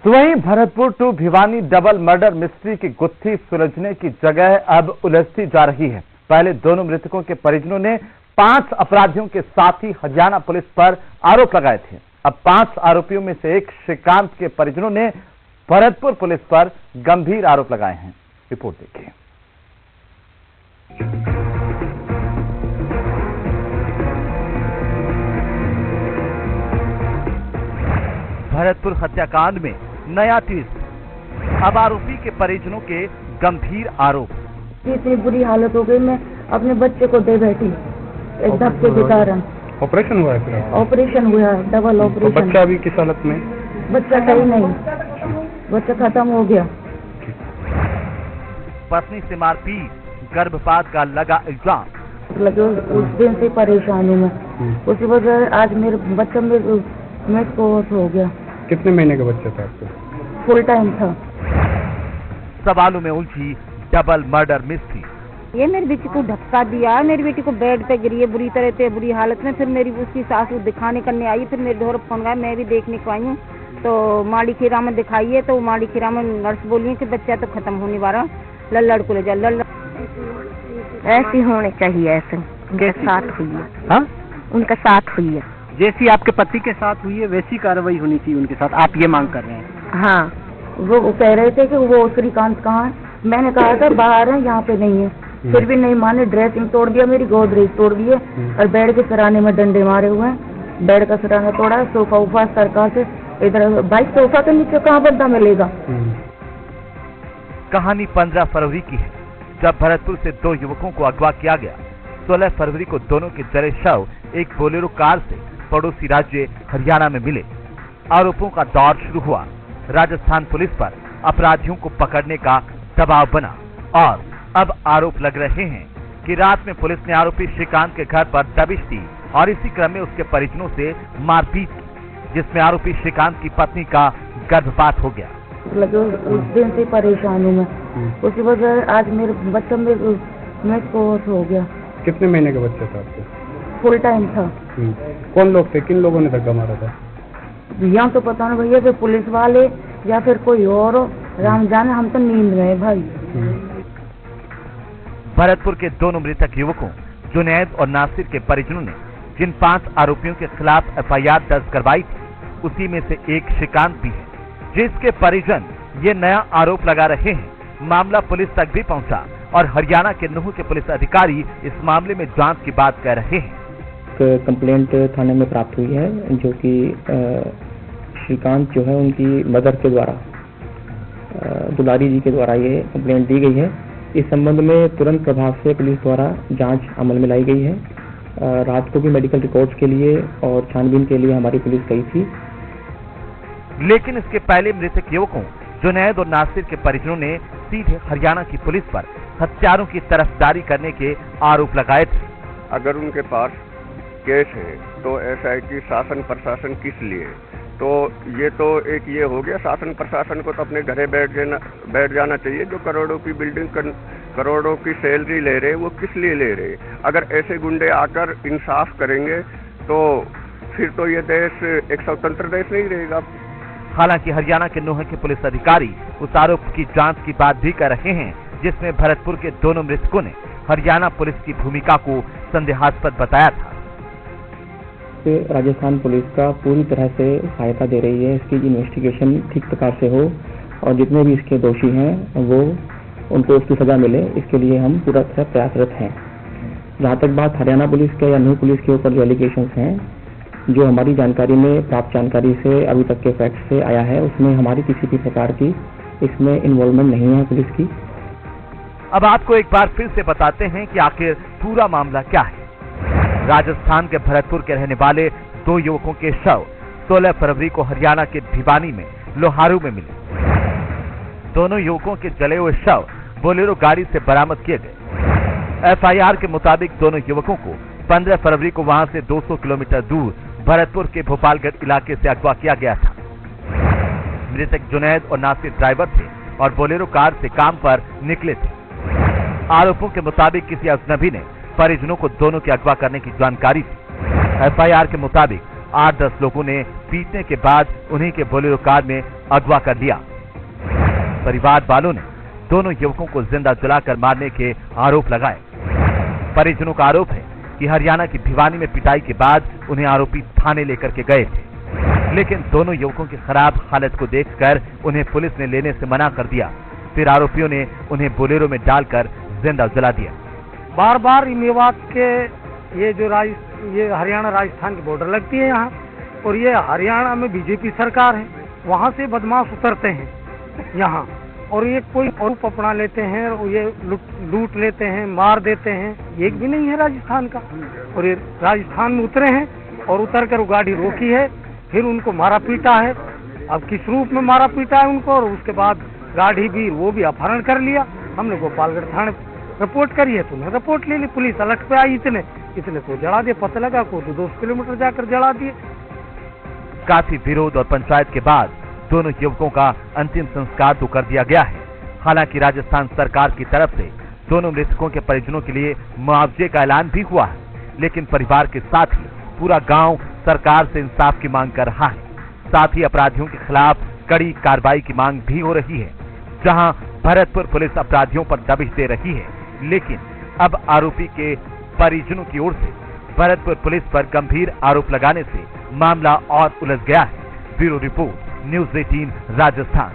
तो वहीं Bharatpur to Bhiwani double murder mystery की गुत्थी सुलझने की जगह अब उलझती जा रही है। पहले दोनों मृतकों के परिजनों ने 5 अपराधियों के साथ ही हरियाणा पुलिस पर आरोप लगाए थे। अब 5 आरोपियों में से एक श्रीकांत के परिजनों ने भरतपुर पुलिस पर गंभीर आरोप लगाए हैं। रिपोर्ट देखिए। भरतपुर हत्याकांड में नया ट्विस्ट। अब आरोपी के परिजनों के गंभीर आरोप। इतनी बुरी हालत हो गई, मैं अपने बच्चे को दे बैठी एक धक्के के कारण। ऑपरेशन हुआ है? ऑपरेशन हुआ है, डबल ऑपरेशन। तो बच्चा अभी किस हालत में? बच्चा कहीं नहीं, बच्चा खत्म हो गया। पत्नी से मारपीट, गर्भपात का लगा इल्जाम। लगे उस दिन से परेशान हूँ मैं, उसी वजह आज मेरे बच्चा मेरे को हो गया। कितने महीने का बच्चा था आपको? फुल टाइम था। सवालों में उलझी डबल मर्डर मिस्ट्री। ये मेरी बेटी को धक्का दिया, मेरी बेटी को बेड पे गिरी है बुरी तरह से, बुरी हालत में। फिर मेरी उसकी सासू दिखाने करने आई, फिर मेरे घर फोन गया, मैं भी देखने को आई हूँ। तो माड़ी खीरा में दिखाई है, तो माड़ी खीरा में नर्स बोली है कि बच्चा तो खत्म होने वाला, लल्लड़ को ले जा। लल्लड़ ऐसी होनी चाहिए, ऐसे उनके साथ हुई है। हाँ, उनका साथ हुई है, जैसी आपके पति के साथ हुई है वैसी कार्रवाई होनी चाहिए उनके साथ। आप ये मांग कर रहे हैं? हाँ, वो कह रहे थे कि वो श्रीकांत कहाँ है। मैंने कहा था बाहर है, यहाँ पे नहीं है। फिर भी नहीं माने, ड्रेसिंग तोड़ दिया, मेरी गोदरेज तोड़ दी है और बेड के सराने में डंडे मारे हुए हैं। बेड का सराना तोड़ा, सोफा उफा सरकार से इधर। भाई सोफा के नीचे कहाँ बंदा मिलेगा। कहानी 15 फरवरी की है, जब भरतपुर से 2 युवकों को अगवा किया गया। 16 फरवरी को दोनों के जले शव एक बोलेरो कार से पड़ोसी राज्य हरियाणा में मिले। आरोपों का दौर शुरू हुआ। राजस्थान पुलिस पर अपराधियों को पकड़ने का दबाव बना और अब आरोप लग रहे हैं कि रात में पुलिस ने आरोपी श्रीकांत के घर पर दबिश दी और इसी क्रम में उसके परिजनों से मारपीट की, जिसमें आरोपी श्रीकांत की पत्नी का गर्भपात हो गया। लगे उस दिन से परेशान हूँ मैं, उसी वजह आज मेरे बच्चा मेरे को हो गया। कितने महीने का बच्चा था आपको? फुल टाइम था। कौन लोग थे? किन लोगों ने धक्का मारा था? यहाँ तो पता नहीं भैया, फिर पुलिस वाले या फिर कोई और हो, राम जाने। हम तो नींद में भाई। भरतपुर के दोनों मृतक युवकों जुनैद और नासिर के परिजनों ने जिन 5 आरोपियों के खिलाफ एफआईआर दर्ज करवाई थी, उसी में से एक श्रीकांत भी है, जिसके परिजन ये नया आरोप लगा रहे हैं। मामला पुलिस तक भी पहुंचा और हरियाणा के नूह के पुलिस अधिकारी इस मामले में जांच की बात कह रहे हैं। कंप्लेंट थाने में प्राप्त हुई है, जो कि श्रीकांत जो है उनकी मदर के द्वारा, दुलारी जी के द्वारा ये कंप्लेंट दी गई है। इस संबंध में तुरंत प्रभाव से पुलिस द्वारा जांच अमल में लाई गई है। रात को भी मेडिकल रिकॉर्ड्स के लिए और छानबीन के लिए हमारी पुलिस गई थी। लेकिन इसके पहले मृतक युवकों जुनैद और नासिर के परिजनों ने सीधे हरियाणा की पुलिस पर हत्यारों की तरफदारी करने के आरोप लगाए थे। अगर उनके पास केस है तो एसआईटी शासन प्रशासन किस लिए? तो ये तो एक ये हो गया, शासन प्रशासन को तो अपने घरे बैठ जाना चाहिए। जो करोड़ों की बिल्डिंग करोड़ों की सैलरी ले रहे, वो किस लिए ले रहे? अगर ऐसे गुंडे आकर इंसाफ करेंगे तो फिर तो ये देश एक स्वतंत्र देश नहीं रहेगा। हालांकि हरियाणा के नूह के पुलिस अधिकारी उस आरोप की जांच की बात भी कर रहे हैं, जिसमें भरतपुर के दोनों मृतकों ने हरियाणा पुलिस की भूमिका को संदेहास्पद बताया था। राजस्थान पुलिस का पूरी तरह से सहायता दे रही है, इसकी इन्वेस्टिगेशन ठीक प्रकार से हो और जितने भी इसके दोषी हैं वो उनको उसकी सजा मिले, इसके लिए हम पूरा तरह प्रयासरत हैं। जहाँ तक बात हरियाणा पुलिस के या नूह पुलिस के ऊपर जो एलिगेशंस हैं, जो हमारी जानकारी में प्राप्त जानकारी से अभी तक के फैक्ट से आया है, उसमें हमारी किसी भी प्रकार की इसमें इन्वॉल्वमेंट नहीं है पुलिस की। अब आपको एक बार फिर से बताते हैं कि आखिर पूरा मामला क्या है। राजस्थान के भरतपुर के रहने वाले 2 युवकों के शव 16 फरवरी को हरियाणा के भिवानी में लोहारू में मिले। दोनों युवकों के जले हुए शव बोलेरो गाड़ी से बरामद किए गए। एफआईआर के मुताबिक दोनों युवकों को 15 फरवरी को वहां से 200 किलोमीटर दूर भरतपुर के भोपालगढ़ इलाके से अगवा किया गया था। मृतक जुनैद और नासिर ड्राइवर थे और बोलेरो कार से काम पर निकले थे। आरोपों के मुताबिक किसी अजनबी ने परिजनों को दोनों के अगवा करने की जानकारी थी। एफआईआर के मुताबिक 8-10 लोगों ने पीटने के बाद उन्हीं के बोलेरो कार में अगवा कर लिया। परिवार वालों ने दोनों युवकों को जिंदा जलाकर मारने के आरोप लगाए। परिजनों का आरोप है कि हरियाणा की भिवानी में पिटाई के बाद उन्हें आरोपी थाने लेकर के गए थे, लेकिन दोनों युवकों की खराब हालत को देखकर उन्हें पुलिस ने लेने से मना कर दिया। फिर आरोपियों ने उन्हें बोलेरो में डालकर जिंदा जला दिया। बार बार मेवात के ये हरियाणा राजस्थान की बॉर्डर लगती है यहाँ, और ये हरियाणा में बीजेपी सरकार है, वहाँ से बदमाश उतरते हैं यहाँ, और ये कोई आरोप अपना लेते हैं और ये लूट लेते हैं, मार देते हैं। एक भी नहीं है राजस्थान का, और ये राजस्थान में उतरे हैं और उतर कर गाड़ी रोकी है, फिर उनको मारा पीटा है। अब किस रूप में मारा पीटा है उनको, और उसके बाद गाड़ी भी वो भी अपहरण कर लिया। हमने गोपालगढ़ थाने रिपोर्ट करी है, तुमने रिपोर्ट ले ली, पुलिस अलर्ट पे आई, इतने तो जला दिए, पता लगा को 2 किलोमीटर जाकर जला दिए। काफी विरोध और पंचायत के बाद दोनों युवकों का अंतिम संस्कार तो कर दिया गया है। हालांकि राजस्थान सरकार की तरफ से दोनों मृतकों के परिजनों के लिए मुआवजे का ऐलान भी हुआ है, लेकिन परिवार के साथ ही पूरा गांव सरकार से इंसाफ की मांग कर रहा है। साथ ही अपराधियों के खिलाफ कड़ी कार्रवाई की मांग भी हो रही है। जहां भरतपुर पुलिस अपराधियों पर दबिश दे रही है, लेकिन अब आरोपी के परिजनों की ओर से भरतपुर पुलिस पर गंभीर आरोप लगाने से मामला और उलझ गया है। Bureau report, news 18 Rajasthan.